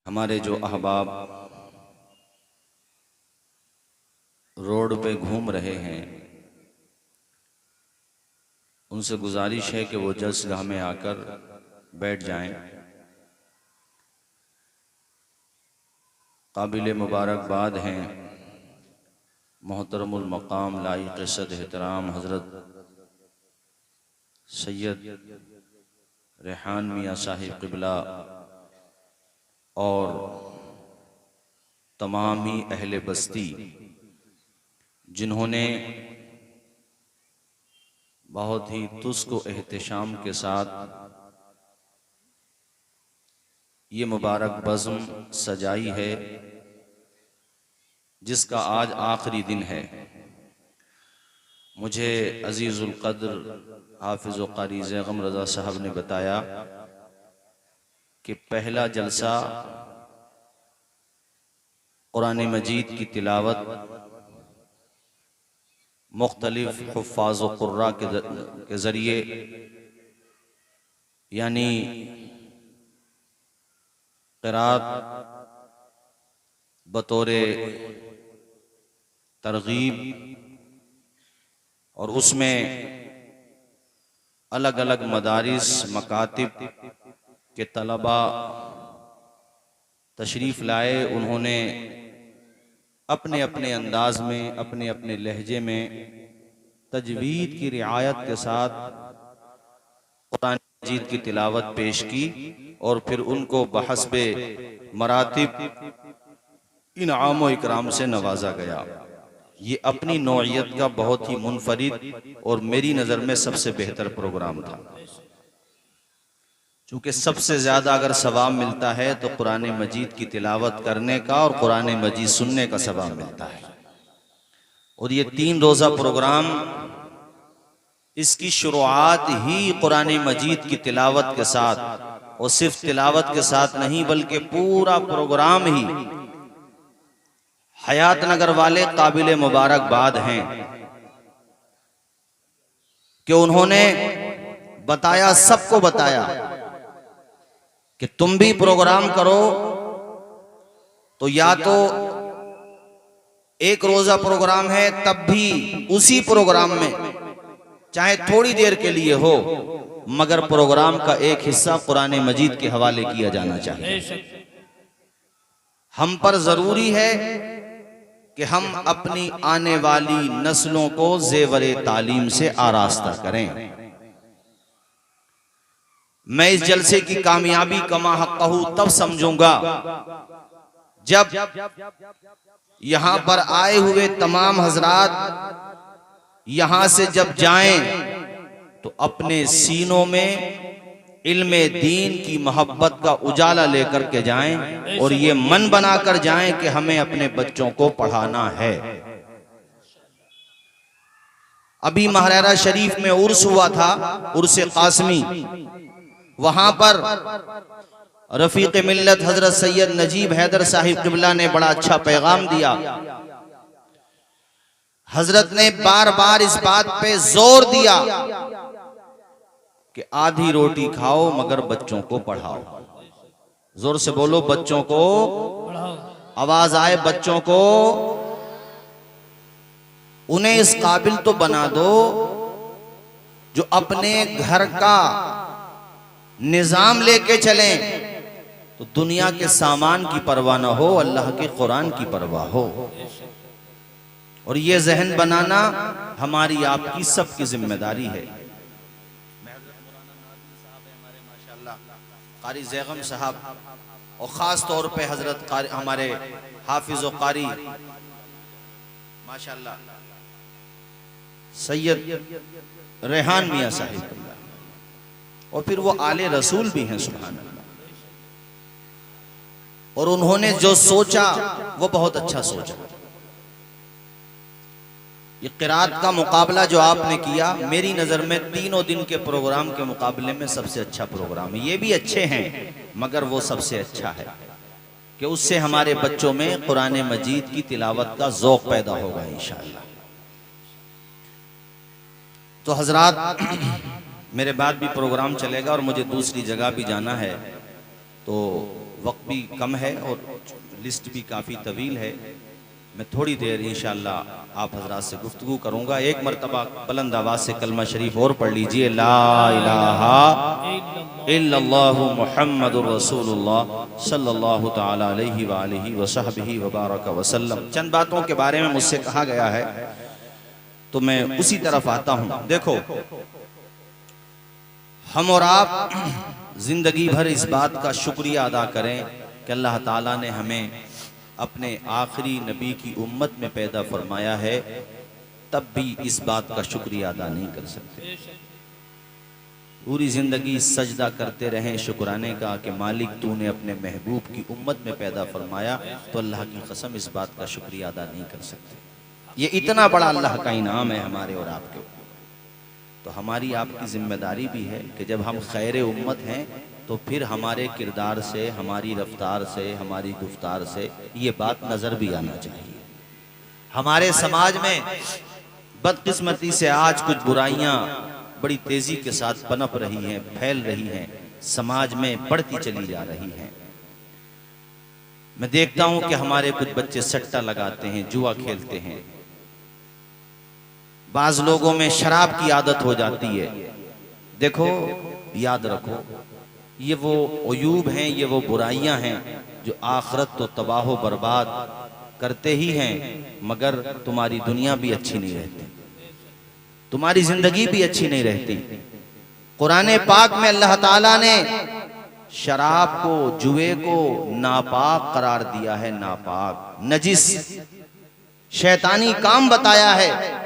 हमारे जो अहबाब रोड पे घूम रहे हैं, उनसे गुजारिश है कि वो जलसगाह में आकर बैठ जाएं। काबिल मुबारकबाद हैं मोहतरमुल मकाम लाइक़ सद एहतराम हज़रत सैयद रेहान मियाँ साहिब क़िबला और तमामी अहले बस्ती, जिन्होंने बहुत ही तुस्क एहतशाम के साथ ये मुबारक बज़्म सजाई है, जिसका आज आखिरी दिन है। मुझे अजीज़ुल क़द्र हाफ़िज़ व क़ारी ज़ैग़म रज़ा साहब ने बताया कि पहला जलसा कुरान मजीद की तिलावत मुख्तलिफ हुफ़्फ़ाज़ व क़ुर्रा के ज़रिए, यानी क़िरात बतौरे तरग़ीब, और उसमें अलग अलग मदारिस मकातिब के तलबा तशरीफ़ लाए। उन्होंने अपने अपने अंदाज में, अपने अपने लहजे में तजवीद की रियायत के साथ कुरान मजीद की तिलावत पेश की, और फिर उनको बहस्बे मरातिब इनाम व इकराम से नवाजा गया। ये अपनी नौइयत का बहुत ही मुनफरिद और मेरी नज़र में सबसे बेहतर प्रोग्राम था, क्योंकि सबसे ज़्यादा अगर सवाब मिलता है तो कुरान मजीद की तिलावत करने का और कुरान मजीद सुनने का सवाब मिलता है। और ये 3 रोज़ा प्रोग्राम, इसकी शुरुआत ही कुरान मजीद की तिलावत के साथ, और सिर्फ तिलावत के साथ नहीं बल्कि पूरा प्रोग्राम ही हयात नगर वाले काबिल मुबारकबाद हैं कि उन्होंने बताया, सबको बताया कि तुम भी प्रोग्राम करो तो या तो एक रोजा प्रोग्राम है तब भी उसी प्रोग्राम में चाहे थोड़ी देर के लिए हो, मगर प्रोग्राम का एक हिस्सा कुरान मजीद के हवाले किया जाना चाहिए। हम पर जरूरी है कि हम अपनी आने वाली नस्लों को ज़ेवरे तालीम से आरास्ता करें। मैं इस जलसे की कामयाबी कमा हक़्क़हू तब समझूंगा जब यहां पर आए हुए तमाम हजरात यहां से जब जाएं तो अपने सीनों में इल्मे दीन की मोहब्बत का उजाला लेकर के जाएं, और ये मन बनाकर जाएं कि हमें अपने बच्चों को पढ़ाना है। अभी महरारा शरीफ में उर्स हुआ था, उर्स कासमी। वहां पर रफीक मिल्लत हजरत सैयद नजीब हैदर साहिब क़िबला ने बड़ा अच्छा पैगाम दिया। हजरत ने बार बार इस बात पे जोर दिया कि आधी रोटी खाओ मगर बच्चों को पढ़ाओ। जोर से बोलो, बच्चों को पढ़ाओ, आवाज आए बच्चों को। उन्हें इस काबिल तो बना दो जो अपने घर का निजाम लेके चलें, तो दुनिया के सामान की परवाह न हो, अल्लाह के कुरान की परवाह हो। और ये जहन बनाना हमारी आपकी सबकी जिम्मेदारी है। क़ारी ज़ैग़म साहब, और ख़ास तौर पे हज़रत हमारे हाफिज़ व क़ारी माशाअल्लाह सैयद रेहान मियाँ साहिब, और फिर वो आले रसूल भी हैं, सुभान अल्लाह। और उन्होंने जो सोचा वो बहुत अच्छा सोचा। ये क़िरात का मुकाबला जो आपने किया, मेरी नज़र में तीनों दिन के प्रोग्राम के मुकाबले में सबसे अच्छा प्रोग्राम है। ये भी अच्छे हैं मगर वो सबसे अच्छा है कि उससे हमारे बच्चों में कुरान मजीद की तिलावत का ज़ौक़ पैदा होगा इंशाअल्लाह। तो हजरात, मेरे बाद भी प्रोग्राम चलेगा और मुझे दूसरी जगह भी जाना है, तो वक्त भी कम है और लिस्ट भी काफ़ी तवील है। मैं थोड़ी देर इंशाअल्लाह आप हजरात से गुफ्तगू करूँगा। एक मरतबा बुलंद आवाज़ से कलमा शरीफ और पढ़ लीजिए, ला इलाहा इल्लल्लाहु मुहम्मदुर रसूलुल्लाह सल्लल्लाहु तआला अलैहि व आलिहि व सहबिही व बारक वसल्लम। चंद बातों के बारे में मुझसे कहा गया है तो मैं उसी तरफ आता हूँ। देखो, हम और आप जिंदगी भर इस बात का शुक्रिया अदा करें कि अल्लाह ताला ने हमें अपने आखिरी नबी की उम्मत में पैदा फरमाया है, तब भी इस बात का शुक्रिया अदा नहीं कर सकते। पूरी जिंदगी सजदा करते रहें शुक्राने का कि मालिक तूने अपने महबूब की उम्मत में पैदा फरमाया, तो अल्लाह की कसम इस बात का शुक्रिया अदा नहीं कर सकते। ये इतना बड़ा अल्लाह का इनाम है हमारे और आपके ऊपर। तो हमारी आपकी जिम्मेदारी भी है कि जब हम खैर उम्मत हैं तो फिर हमारे किरदार से, हमारी रफ्तार से, हमारी गुफ्तार से ये बात नज़र भी आना चाहिए। हमारे समाज में बदकिस्मती से आज कुछ बुराइयां बड़ी तेजी के साथ पनप रही हैं, फैल रही हैं, समाज में बढ़ती चली जा रही हैं। मैं देखता हूं कि हमारे कुछ बच्चे सट्टा लगाते हैं, जुआ खेलते हैं, बाज लोगों में शराब की आदत हो जाती है। देखो, याद रखो, ये वो अयूब हैं, ये वो बुराइयां हैं जो आखिरत तो तबाह व बर्बाद करते ही हैं, मगर तुम्हारी दुनिया भी अच्छी नहीं रहती, तुम्हारी जिंदगी भी अच्छी नहीं रहती। कुरान पाक में अल्लाह ताला ने शराब को, जुए को नापाक करार दिया है, नापाक, नजिस, शैतानी काम बताया है।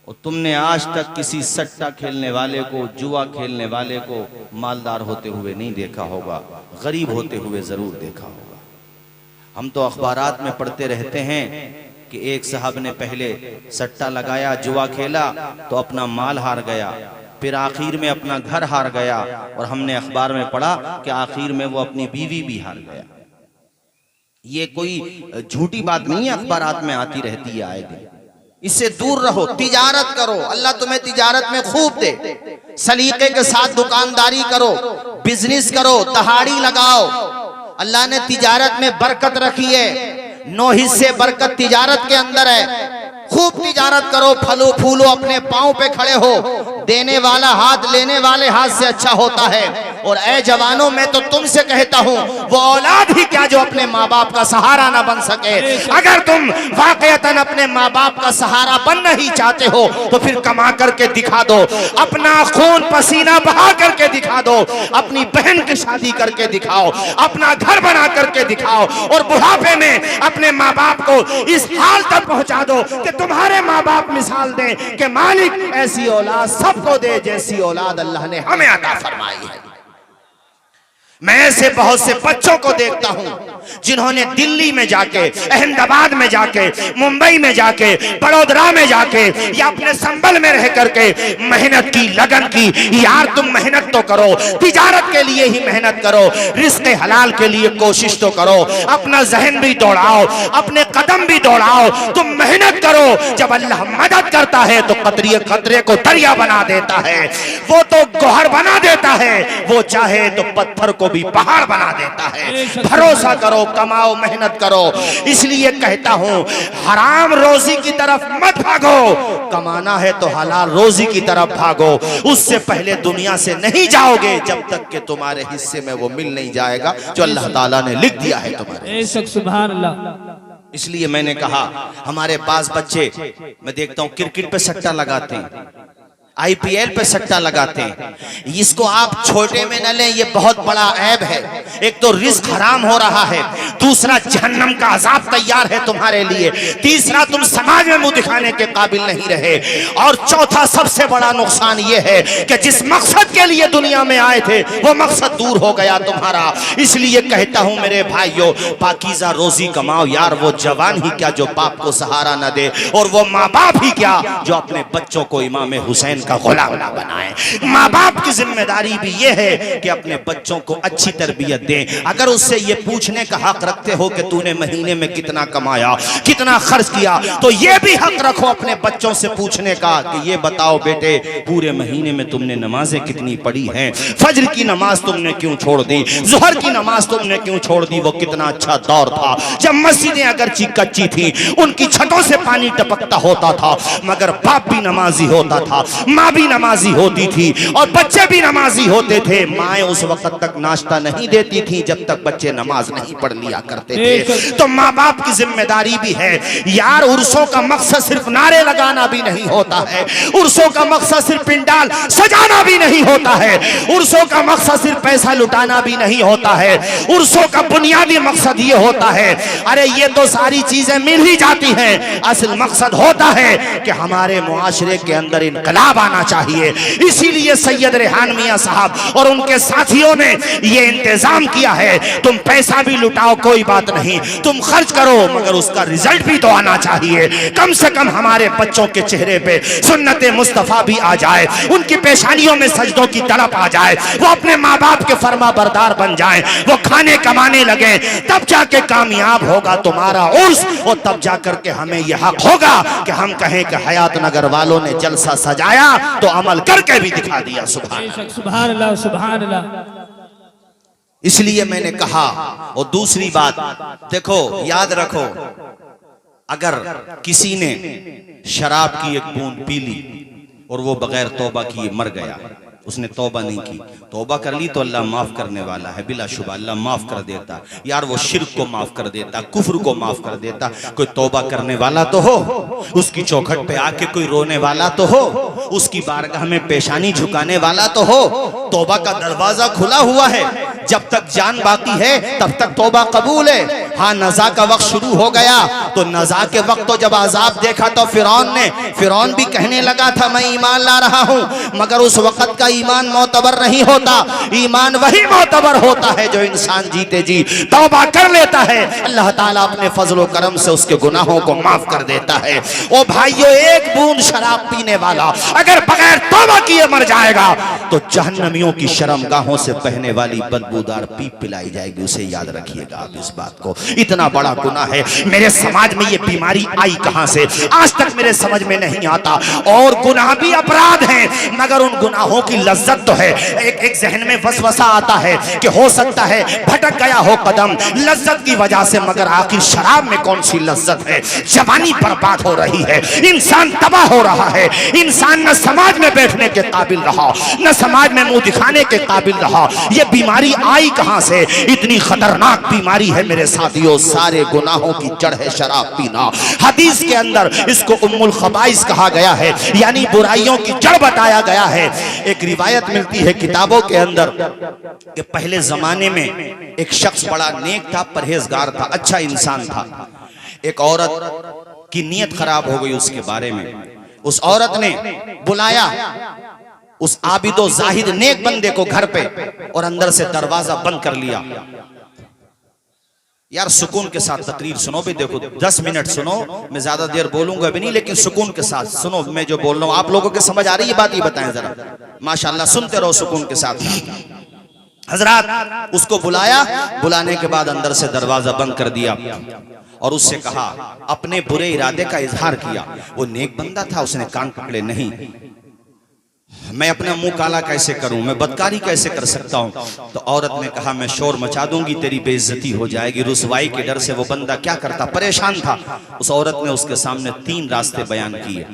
और तुमने आज तक किसी सट्टा खेलने वाले को, जुआ खेलने वाले को मालदार होते हुए नहीं देखा होगा, गरीब होते हुए जरूर देखा होगा। हम तो अखबारात में पढ़ते रहते हैं कि एक साहब ने पहले सट्टा लगाया, जुआ खेला तो अपना माल हार गया, फिर आखिर में अपना घर हार गया, और हमने अखबार में पढ़ा कि आखिर में वो अपनी बीवी भी हार गया। ये कोई झूठी बात नहीं है, अखबारात में आती रहती है आए दिन। इससे दूर रहो, तिजारत करो, अल्लाह तुम्हें तिजारत में खूब दे, सलीके के साथ दुकानदारी करो, बिजनेस करो, दहाड़ी लगाओ। अल्लाह ने तिजारत में बरकत रखी है, 9 हिस्से बरकत तिजारत के अंदर है। खूब तिजारत करो, फलो फूलो, अपने पांव पे खड़े हो। देने वाला हाथ लेने वाले हाथ से अच्छा होता है। और ऐ जवानों, मैं तो तुमसे कहता हूँ, वो औलाद ही क्या जो अपने माँ बाप का सहारा ना बन सके। अगर तुम वाकईतन अपने माँ बाप का सहारा बनना ही चाहते हो तो फिर कमा करके दिखा दो, अपना खून पसीना बहा करके दिखा दो, अपनी बहन की शादी करके दिखाओ, अपना घर बना करके दिखाओ, और बुढ़ापे में अपने माँ बाप को इस हाल तक पहुंचा दो कि तुम्हारे माँ बाप मिसाल दें कि मालिक ऐसी औलाद सबको दे जैसी औलाद अल्लाह ने हमें अता फरमाई है। मैं ऐसे बहुत से बच्चों को देखता हूं जिन्होंने दिल्ली में जाके, अहमदाबाद में जाके, मुंबई में जाके, बड़ोदरा में जाके या अपने संबल में रह करके मेहनत की, लगन की। यार तुम मेहनत तो करो, तिजारत के लिए ही मेहनत करो, रिज़्क़ हलाल के लिए कोशिश तो करो, अपना जहन भी दौड़ाओ, अपने कदम भी दौड़ाओ, तुम मेहनत करो। जब अल्लाह मदद करता है तो खतरे को दरिया बना देता है, वो तो गौहर बना देता है, वो चाहे तो पत्थर को भी पहाड़ बना देता है। भरोसा करो, कमाओ, मेहनत करो। इसलिए कहता हूं, हराम रोजी की तरफ मत भागो, कमाना है तो हलाल रोजी की तरफ भागो। उससे पहले दुनिया से नहीं जाओगे जब तक कि तुम्हारे हिस्से में वो मिल नहीं जाएगा जो अल्लाह ताला ने लिख दिया है तुम्हारे। सुभान अल्लाह। इसलिए मैंने कहा, हमारे पास बच्चे मैं देखता हूं क्रिकेट पे सट्टा लगाते हैं, IPL पे सट्टा लगाते हैं। इसको आप छोटे में न लें, ये बहुत बड़ा ऐब है। एक तो रिस्क हराम हो रहा है, दूसरा जहन्नम का अजाब तैयार है तुम्हारे लिए, तीसरा तुम समाज में मुंह दिखाने के काबिल नहीं रहे, और चौथा सबसे बड़ा नुकसान ये है कि जिस मकसद के लिए दुनिया में आए थे वो मकसद दूर हो गया तुम्हारा। इसलिए कहता हूं मेरे भाइयों, पाकीज़ा रोजी कमाओ। यार वो जवान ही क्या जो बाप को सहारा न दे, और वो माँ बाप ही क्या जो अपने बच्चों को इमाम हुसैन का गुलाम ना बनाए। माँ बाप की जिम्मेदारी भी ये है कि अपने बच्चों को अच्छी तरबियत दें। अगर उससे ये पूछने का हक रखते हो कि तूने महीने में कितना कमाया, कितना खर्च किया, तो ये भी हक रखो अपने बच्चों से पूछने का कि ये बताओ बेटे, पूरे महीने में तुमने नमाजें कितनी पढ़ी हैं, फजर की नमाज तुमने क्यों छोड़ दी, जोहर की नमाज तुमने क्यों छोड़ दी। वो कितना अच्छा दौर था जब मस्जिदें अगरची कच्ची थी, उनकी छतों से पानी टपकता होता था, मगर बाप भी नमाजी होता था, माँ भी नमाजी होती थी और बच्चे भी नमाजी होते थे। माएँ उस वक्त तक नाश्ता नहीं देती थी जब तक बच्चे नमाज नहीं पढ़ लिया करते थे। तो माँ बाप की जिम्मेदारी भी है यार। उर्सों का मकसद सिर्फ नारे लगाना भी नहीं होता है, उर्सों का मकसद सिर्फ पिंडाल सजाना भी नहीं होता है, उर्सों का मकसद सिर्फ पैसा लुटाना भी नहीं होता है। उर्सों का बुनियादी मकसद ये होता है, अरे ये तो सारी चीजें मिल ही जाती हैं, असल मकसद होता है कि हमारे मुआशरे के अंदर इनकलाब आना चाहिए। इसीलिए सैयद रेहान मियां साहब और उनके साथियों ने ये इंतजाम किया है, तुम पैसा भी लुटाओ कोई बात नहीं, तुम खर्च करो, मगर उसका रिजल्ट भी तो आना चाहिए। कम से कम हमारे बच्चों के चेहरे पे सुन्नत मुस्तफा भी आ जाए, उनकी पेशानियों में सजदों की तड़प आ जाए, वो अपने माँ बाप के फरमा बरदार बन जाए, वो खाने कमाने लगे, तब जाके कामयाब होगा तुम्हारा उर्स। और तब जाकर के हमें यह हक होगा कि हम कहें कि हयात नगर वालों ने जलसा सजाया तो अमल करके भी दिखा दिया। सुभान अल्लाह, सुभान अल्लाह। इसलिए मैंने कहा। और दूसरी बात देखो, याद रखो, अगर किसी ने शराब की एक बूंद पी ली और वो बगैर तौबा किए मर गया, उसने तौबा नहीं की, तौबा कर ली तो अल्लाह माफ करने वाला है, बिलाशुबा अल्लाह माफ कर देता यार। वो शिर्क को माफ कर देता, कुफ्र को माफ कर देता। कोई तौबा करने वाला तो हो, उसकी चौखट पे आके कोई रोने वाला तो हो, उसकी बारगाह में पेशानी झुकाने वाला तो हो। तौबा का दरवाजा खुला हुआ है, जब तक जान बाकी है तब तक तौबा कबूल है। हाँ, नज़ा का वक्त शुरू हो गया तो नज़ा के वक्त तो जब आजाब देखा तो फिरौन भी कहने लगा था मैं ईमान ला रहा हूँ, मगर उस वक्त का ईमान मोतबर नहीं होता। ईमान वही मोतबर होता है जो इंसान जीते जी तौबा कर लेता है, अल्लाह ताला अपने फजलो करम से उसके गुनाहों को माफ कर देता है। ओ भाइयों, एक बूंद शराब पीने वाला अगर बगैर तौबा किए मर जाएगा तो जहन्नमियों की शर्मगाहों से बहने वाली बदबूदार पीप पिलाई जाएगी। उसे याद रखिएगा आप इस बात को। इतना बड़ा गुनाह है। मेरे समाज में ये बीमारी आई कहां से, आज तक मेरे समझ में नहीं आता। और गुनाह भी अपराध है, मगर उन गुनाहों की लज्जत तो है। एक जहन में वसवसा आता है कि हो सकता है भटक गया हो कदम लज्जत की वजह से, मगर आखिर शराब में कौन सी लज्जत है। जवानी बर्बाद हो रही है, इंसान तबाह हो रहा है, इंसान न समाज में बैठने के काबिल रहा, न समाज में मुंह दिखाने के काबिल रहा। ये बीमारी आई कहां से? इतनी खतरनाक बीमारी है मेरे साथियों। सारे गुनाहों की जड़ है शराब पीना। हदीस के अंदर इसको उम्मुल खबाइस कहा गया है, यानी बुराइयों की जड़ बताया गया है। एक रिवायत मिलती है किताबों के अंदर कि पहले जमाने में एक शख्स बड़ा नेक था, परहेजगार था, अच्छा इंसान था। एक औरत की नीयत खराब हो गई उसके बारे में। उस औरत ने बुलाया उस आबिदो जाहिद नेक बंदे को घर पे और अंदर से दरवाजा बंद कर लिया। यार सुकून के साथ तकरीर सुनो भी, देखो 10 मिनट सुनो, मैं ज्यादा देर बोलूंगा भी नहीं, लेकिन सुकून के साथ सुनो। मैं जो बोल रहा हूं आप लोगों के समझ आ रही है बात, ये बताएं जरा। माशाल्लाह सुनते रहो सुकून के साथ। हजरात उसको बुलाया, बुलाने के बाद अंदर से दरवाजा बंद कर दिया और उससे कहा, अपने बुरे इरादे का इजहार किया। वो नेक बंदा था, उसने कान पकड़े, नहीं मैं अपना मुंह काला कैसे करूं, मैं बदकारी कैसे कर सकता हूं। तो औरत ने कहा, मैं शोर मचा दूंगी, तेरी बेइज्जती हो जाएगी। रुसवाई के डर से वो बंदा क्या करता, परेशान था। उस औरत ने उसके सामने 3 रास्ते बयान किए।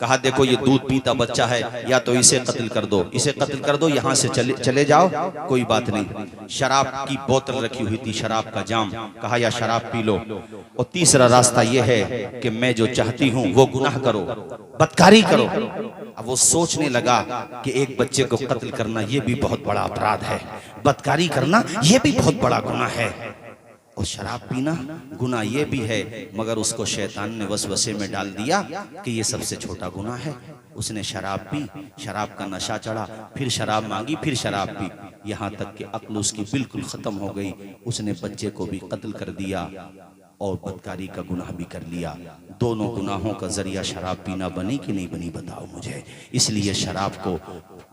कहा, देखो ये दूध पीता बच्चा है, या तो इसे कत्ल कर दो, इसे कत्ल कर दो, यहां से चले जाओ, कोई बात नहीं। शराब की बोतल रखी हुई थी, शराब का जाम, कहा या शराब पी लो। और तीसरा रास्ता यह है कि मैं जो चाहती हूं वो गुनाह करो, बदकारी करो। अब वो सोचने लगा कि एक बच्चे को कत्ल करना यह भी बहुत बड़ा अपराध है, बदकारी करना यह भी बहुत बड़ा गुनाह है, और शराब पीना गुनाह ये भी है। मगर उसको शैतान ने वसवसे में डाल दिया कि ये सबसे छोटा गुनाह है। उसने शराब पी, शराब का नशा चढ़ा, फिर शराब मांगी, फिर शराब पी, यहाँ तक कि अक्ल उसकी बिल्कुल खत्म हो गई। उसने बच्चे को भी कत्ल कर दिया। और बदकारी का गुनाह भी कर लिया। दोनों गुनाहों का जरिया शराब पीना बनी कि नहीं बनी बताओ मुझे। इसलिए शराब को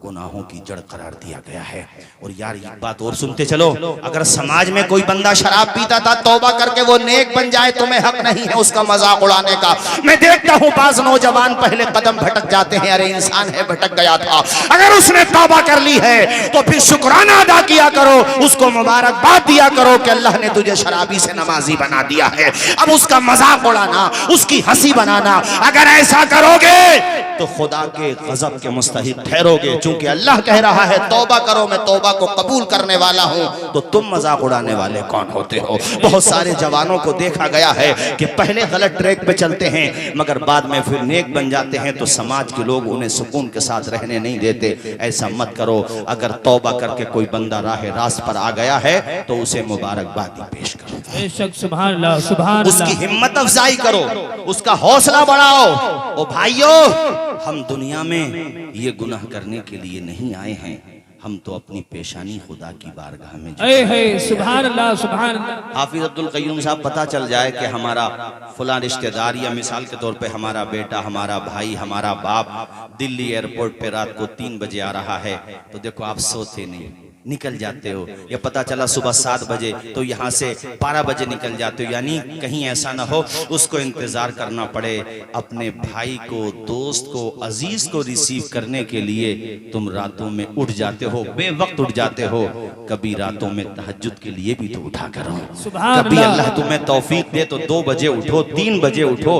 गुनाहों की जड़ करार दिया गया है। और यार एक बात और सुनते चलो, अगर समाज में कोई बंदा शराब पीता था तौबा करके वो नेक बन जाए, तुम्हें हक नहीं है उसका मजाक उड़ाने का। मैं देखता हूँ बाज नौजवान पहले कदम भटक जाते हैं, अरे इंसान है भटक गया था। अगर उसने तौबा कर ली है तो फिर शुक्राना अदा किया करो, उसको मुबारकबाद दिया करो कि अल्लाह ने तुझे शराबी से नमाजी बना दिया है। अब उसका मजाक उड़ाना, उसकी हंसी बनाना, अगर ऐसा करोगे तो खुदा के गजब के मुस्तहिक ठहरोगे। चूंकि अल्लाह कह रहा है तौबा करो, मैं तौबा को कबूल करने वाला हूं, तो तुम मजाक उड़ाने वाले कौन होते हो। बहुत सारे जवानों को देखा गया है कि पहले गलत ट्रैक पे चलते हैं मगर बाद में फिर नेक बन जाते हैं, तो समाज के लोग उन्हें सुकून के साथ रहने नहीं देते। ऐसा मत करो। अगर तौबा करके कोई बंदा राह रास्त पर आ गया है तो उसे मुबारकबादी पेश करो, बेशक सुभान अल्लाह, सुभान उसकी अल्लाह। हिम्मत अफजाई करो, उसका हौसला बढ़ाओ। ओ भाइयों, हम दुनिया में ये गुनाह करने के लिए नहीं आए हैं, हम तो अपनी पेशानी खुदा की बारगाह में सुभान अल्लाह, सुभान अल्लाह। हाफिज अब्दुल कय्यूम साहब, पता चल जाए कि हमारा फलां रिश्तेदार या मिसाल के तौर पे हमारा बेटा, हमारा भाई, हमारा बाप दिल्ली एयरपोर्ट पे रात को 3 बजे आ रहा है, तो देखो आप सोते नहीं, निकल जाते हो। या पता चला सुबह 7 बजे तो यहाँ से 12 बजे निकल जाते हो। यानी कहीं ऐसा ना हो उसको इंतजार करना पड़े। अपने भाई को, दोस्त को, अजीज को रिसीव करने के लिए तुम रातों में उठ जाते हो, बेवक्त उठ जाते हो। कभी रातों में तहज्जुद के लिए भी तो उठा करो। कभी अल्लाह तुम्हें तौफीक दे तो 2 बजे उठो, 3 बजे उठो।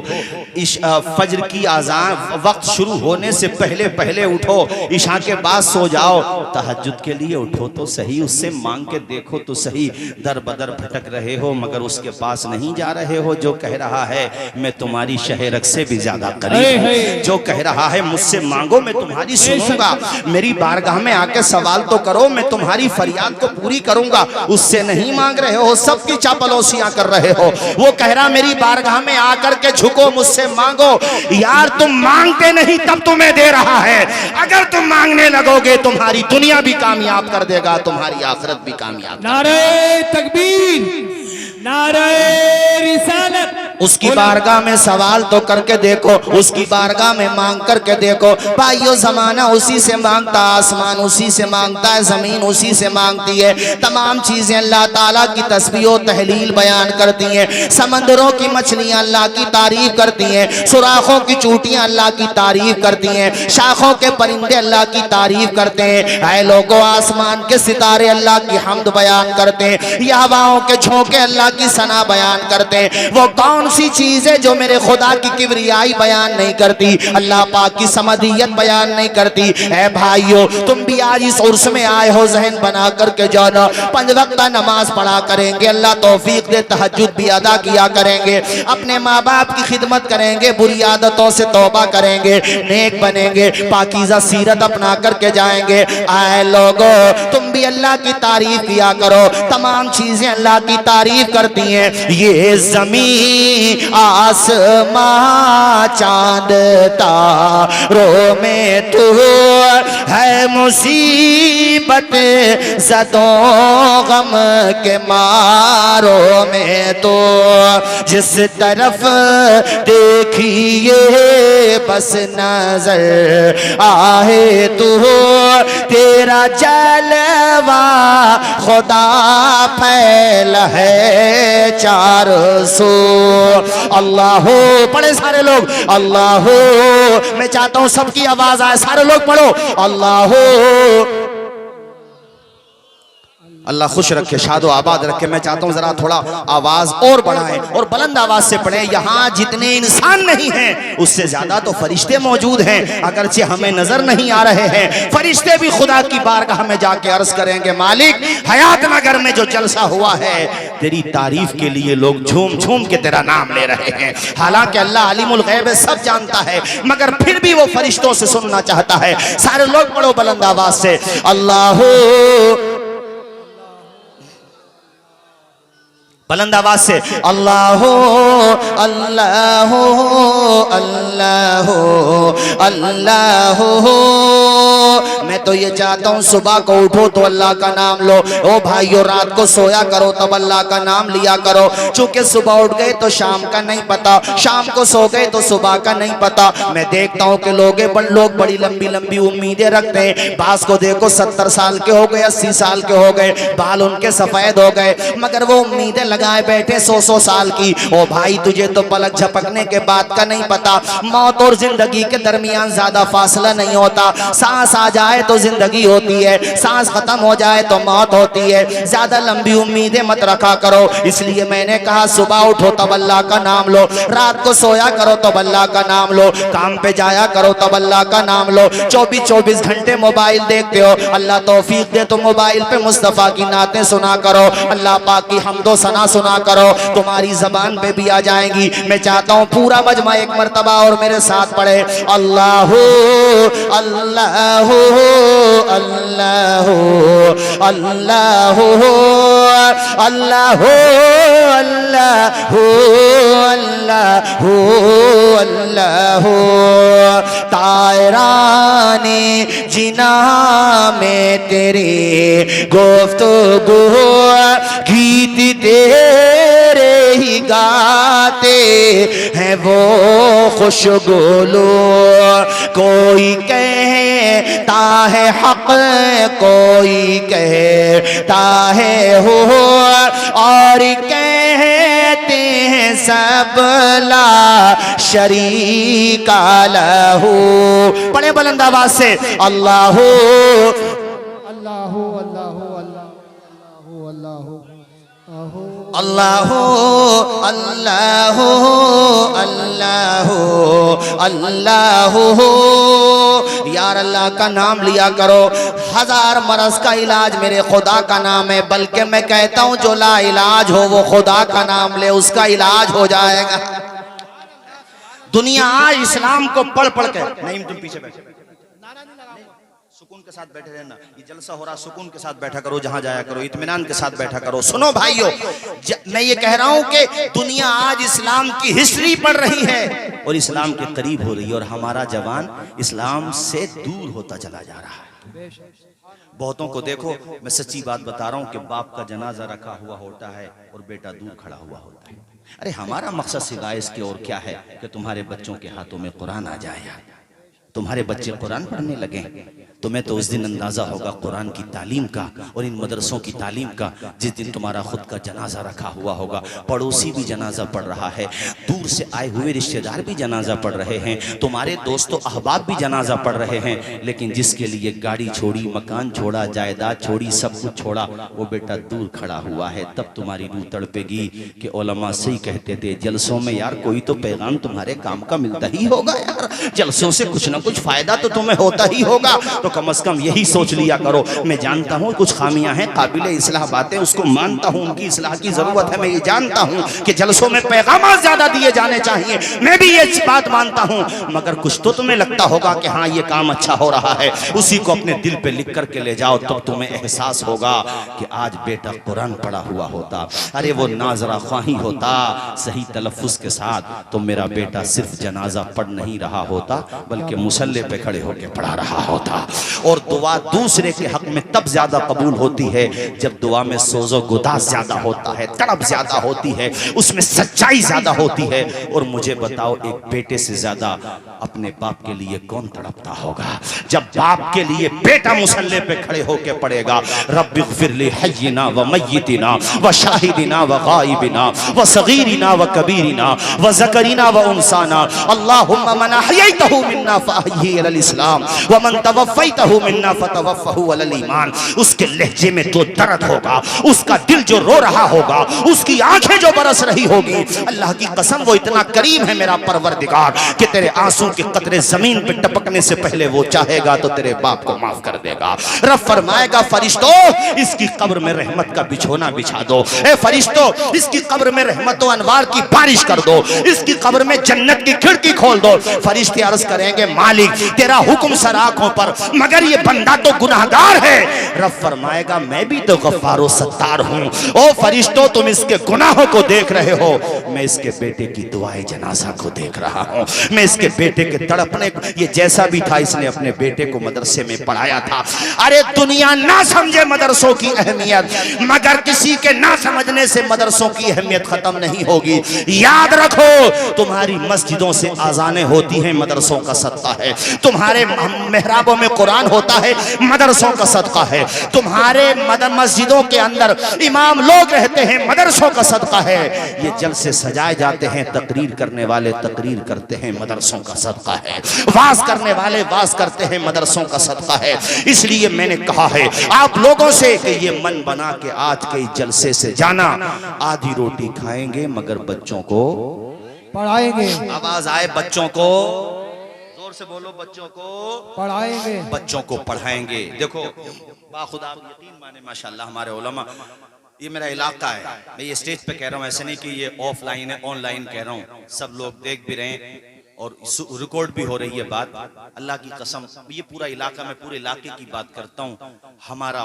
फजर की आज़ान वक्त शुरू होने से पहले पहले उठो, इशा के बाद सो जाओ। तहज्जुद के लिए उठो तो सही, उससे मांग के देखो तो सही। दर बदर भटक रहे हो मगर उसके पास नहीं जा रहे हो, जो कह रहा है मैं तुम्हारी शहरक से भी ज्यादा करीब, जो कह रहा है मुझसे मांगो मैं तुम्हारी सुनूंगा, मेरी बारगाह में आके सवाल तो करो मैं तुम्हारी फरियाद को पूरी करूंगा। उससे नहीं मांग रहे हो, सबकी चापलूसियां कर रहे हो। वो कह रहा मेरी बारगाह में आकर के झुको, मुझसे मांगो। यार तुम मांगते नहीं तब तुम्हें दे रहा है। अगर तुम मांगने लगोगे तुम्हारी दुनिया भी कामयाब कर देगा, तुम्हारी आखिरत भी कामयाब। नारे तकबीर, नारे रिसालत। उसकी बारगाह में सवाल तो करके देखो, उसकी बारगाह में मांग करके देखो। भाइयों, जमाना उसी से मांगता, आसमान उसी से मांगता है, जमीन उसी से मांगती है। तमाम चीजें अल्लाह ताला की तस्बीह और तहलील बयान करती हैं। समंदरों की मछलियां अल्लाह की तारीफ करती हैं, सुराखों की चूटियां अल्लाह की तारीफ करती हैं, शाखों के परिंदे अल्लाह की तारीफ करते हैं। ऐ लोगों, आसमान के सितारे अल्लाह की हमद बयान करते हैं, या हवाओं के झोंके अल्लाह की सना बयान करते हैं। वो कौन सी चीज है जो मेरे खुदा की किबरियाई बयान नहीं करती, अल्लाह पाक की समदियत बयान नहीं करती। ऐ भाइयों, तुम भी आज इस उर्स में आए हो, जहन बना करके जाना 5 वक्त नमाज पढ़ा करेंगे, अल्लाह तौफीक दे तहज्जुद भी अदा किया करेंगे, अपने माँ बाप की खिदमत करेंगे, बुरी आदतों से तौबा करेंगे, नेक बनेंगे, पाकीज़ा सीरत अपना करके जाएंगे। आए लोगों, तुम भी अल्लाह की तारीफ किया करो। तमाम चीजें अल्लाह की तारीफ करती हैं। ये जमीन, आसमां, चांद, तारों में तू है मुसीबत ज़दों गम के मारों में तो जिस तरफ देखिए बस नजर आए तू, तेरा जलवा खुदा फैला है 400। अल्लाह हो, पढ़े सारे लोग अल्लाह हो। मैं चाहता हूं सबकी आवाज आए, सारे लोग पढ़ो अल्लाह हो। अल्लाह खुश रखे, शादो आबाद रखे। मैं चाहता हूँ जरा थोड़ा आवाज और बढ़ाएं और बुलंद आवाज से पढ़ें। यहाँ जितने इंसान नहीं हैं उससे ज्यादा तो फरिश्ते मौजूद हैं, अगरचे हमें नजर नहीं आ रहे हैं। फरिश्ते भी खुदा की बारगाह में जाके अर्ज करेंगे, मालिक हयात नगर में जो जलसा हुआ है तेरी तारीफ के लिए लोग झूम झूम के तेरा नाम ले रहे हैं। हालांकि अल्लाह अलीमुल गैब सब जानता है, मगर फिर भी वो फरिश्तों से सुनना चाहता है। सारे लोग पढ़ो बुलंद आवाज से अल्लाह, बुलंद आवाज से अल्लाह अल्लाह अल्लाह अल्लाह मैं तो ये चाहता हूँ सुबह को उठो तो अल्लाह का नाम लो। ओ भाइयों, रात को सोया करो तब अल्लाह का नाम लिया करो। चूंकि सुबह उठ गए तो शाम का नहीं पता, शाम को सो गए तो सुबह का नहीं पता। मैं देखता हूँ कि लोग बड़ी लंबी लंबी उम्मीदें रखते हैं। बास को देखो 70 साल के हो गए, 80 साल के हो गए, बाल उनके सफेद हो गए, मगर वो उम्मीदें लगाए बैठे 100 साल की। ओ भाई, तुझे तो पलक झपकने के बाद का नहीं पता। मौत और जिंदगी के दरमियान ज्यादा फासला नहीं होता। सांस आ जाए तो जिंदगी होती है, सांस खत्म हो जाए तो मौत होती है। ज्यादा लंबी उम्मीदें मत रखा करो। इसलिए मैंने कहा सुबह उठो तब अल्लाह का नाम लो, रात को सोया करो तब अल्लाह का नाम लो, काम पे जाया करो तब अल्लाह का नाम लो। 24 घंटे मोबाइल देखते हो, अल्लाह तौफीक दे तो मोबाइल पे मुस्तफ़ा की नातें सुना करो, अल्लाह पाक की हम्दो सना सुना करो, तुम्हारी जबान पे भी आ जाएंगी। मैं चाहता हूँ पूरा मजमा एक मर्तबा और मेरे साथ पढ़े, अल्लाह अल्लाह अल्लाह अल्लाह अल्लाह अल्लाह अल्लाह तायराने जिना में तेरे गुफ्तगू गीत तेरे ही गाते हैं वो खुशगुलो। कोई कहता है हक, कोई कहता है हो, और कहते हैं सब ला शरीका लहू। बड़े बुलंद आवाज से अल्लाह अल्लाह अल्लाह अल्लाह अल्लाह अल्लाह अल्लाह अल्लाह अल्लाह। यार अल्लाह का नाम लिया करो। 1000 मरज का इलाज मेरे खुदा का नाम है, बल्कि मैं कहता हूँ जो ला इलाज हो वो खुदा का नाम ले, उसका इलाज हो जाएगा। दुनिया आज इस्लाम को पढ़ पढ़ के नहीं, तुम पीछे बैठे सुकून के साथ बैठे रहना। ये जलसा हो रहा, सुकून के साथ बैठा करो, जहां जाया करो इत्मीनान के साथ बैठा करो। सुनो भाइयों, मैं ये कह रहा हूं कि दुनिया आज इस्लाम की हिस्ट्री पढ़ रही है और इस्लाम के करीब हो रही है, और हमारा जवान इस्लाम से दूर होता चला जा रहा है। बहुतों को देखो, मैं सच्ची बात बता रहा हूं कि बाप का जनाजा रखा हुआ होता है और बेटा दूर खड़ा हुआ होता है। अरे हमारा मकसद सिवाय इसके और क्या है कि तुम्हारे बच्चों के हाथों में कुरान आ जाए, तुम्हारे बच्चे कुरान पढ़ने लगे। तुम्हें तो उस दिन अंदाजा होगा कुरान की तालीम का और इन मदरसों की तालीम का, जिस दिन तुम्हारा खुद का जनाजा रखा हुआ होगा, पड़ोसी भी जनाजा पढ़ रहा है, दूर से आए हुए रिश्तेदार भी जनाजा पढ़ रहे हैं, तुम्हारे दोस्तों अहबाब भी जनाजा पढ़ रहे हैं। लेकिन जिसके लिए गाड़ी छोड़ी, मकान छोड़ा, जायदाद छोड़ी, सब कुछ छोड़ा, वो बेटा दूर खड़ा हुआ है। तब तुम्हारी रूह तड़पेगी कि उलमा सही कहते थे, जलसों में यार कोई तो पैगाम तुम्हारे काम का मिलता ही होगा यार, जलसों से कुछ ना कुछ फायदा तो तुम्हें होता ही होगा। तो कम से कम यही सोच लिया करो। मैं जानता हूँ कुछ खामियां हैं, काबिले इस्लाह बातें, उसको मानता हूँ, उनकी इस्लाह की जरूरत है। मैं ये जानता हूँ कि जलसों में पैगाम ज्यादा दिए जाने चाहिए, मैं भी ये बात मानता हूँ, मगर कुछ तो तुम्हें लगता होगा कि हाँ ये काम अच्छा हो रहा है, उसी को अपने दिल पे लिख करके ले जाओ, तब तुम्हें एहसास होगा कि आज बेटा कुरान पढ़ा हुआ होता, अरे वो नाजरा ख्वाही होता सही तलफ्फुज के साथ, तो मेरा बेटा सिर्फ जनाजा पढ़ नहीं रहा होता, बल्कि मुसल्ले पे खड़े होकर पढ़ा रहा होता। और दुआ दूसरे के हक में तब ज्यादा कबूल होती है जब दुआ में सोजो गुदास ज्यादा होता है, तड़प ज्यादा होती है, उसमें सच्चाई ज्यादा होती है। और मुझे बताओ, एक बेटे से ज्यादा अपने बाप के लिए कौन तड़पता होगा? जब बाप के लिए बेटा मुसल्ले पे खड़े होकर पड़ेगा, रब्बिग़फिरली हय्यिना व मय्यितिना व शाहिदिना व गायबिना व सगीरिना व कबीरिना व ज़करिना व उनसाना, अल्लाहुम्मा मन अहयैतहु मिन्ना फ़अहयिही अलल इस्लाम व मन तवफ़्फ़ैतहु मिन्ना फ़तवफ़्फ़हु अलल ईमान। उसके लहजे में तो दर्द होगा, उसका दिल जो रो रहा होगा, उसकी आंखें जो बरस रही होगी, अल्लाह की कसम वो इतना करीम है मेरा परवरदिगार कि तेरे आंसू के कतरे जमीन पे टपकने से पहले वो चाहेगा तो तेरे बाप को माफ कर देगा। रब फरमाएगा, फरिश्तों इसकी कब्र में रहमत का बिछोना बिछा दो, ए फरिश्तों इसकी कब्र में रहमत व अनवार की बारिश कर दो, इसकी कब्र में जन्नत की खिड़की खोल दो। फरिश्ते अर्ज करेंगे, मालिक तेरा हुक्म सर आंखों पर, मगर ये बंदा तो गुनाहगार है। रब फरमाएगा, मैं भी तो गफ्फार व सत्तार हूं। ओ फरिश्तों तुम इसके गुनाहों को देख रहे हो, मैं इसके बेटे की दुआए जनाजा को देख रहा हूँ, मैं इसके बेटे के तड़पने को, ये जैसा भी था इसने अपने बेटे को मदरसे में पढ़ाया था। अरे दुनिया ना समझे मदरसों की अहमियत, मगर किसी के ना समझने से मदरसों की अहमियत खत्म नहीं होगी। याद रखो, तुम्हारी मस्जिदों से आजानें होती हैं, मदरसों का सदका है। तुम्हारे मेहराबों में कुरान होता है, मदरसों का सदका है। तुम्हारे मस्जिदों के अंदर इमाम लोग रहते हैं, मदरसों का सदका है। ये जलसे सजाए जाते हैं, तकरीर करने वाले तकरीर करते हैं, मदरसों का सदका है। वाज करने वाले वाज करते हैं, मदरसों का सदका है। इसलिए मैंने कहा है आप लोगों से कि ये मन बना के आज के जलसे से जाना, आधी रोटी खाएंगे मगर बच्चों को पढ़ाएंगे, आवाज आए, बच्चों को जोर से बोलो, बच्चों को पढ़ाएंगे, बच्चों को पढ़ाएंगे। देखो बाखुदा यकीन माने माशाल्लाह हमारे उलमा, ये मेरा इलाका है, मैं ये स्टेज पे कह रहा हूँ, ऐसे नहीं कि ये ऑफलाइन है, ऑनलाइन कह रहा हूँ, सब लोग देख भी रहे हैं और रिकॉर्ड भी हो रही है बात। अल्लाह की कसम, ये पूरा इलाका, मैं पूरे इलाके की बात करता हूँ, हमारा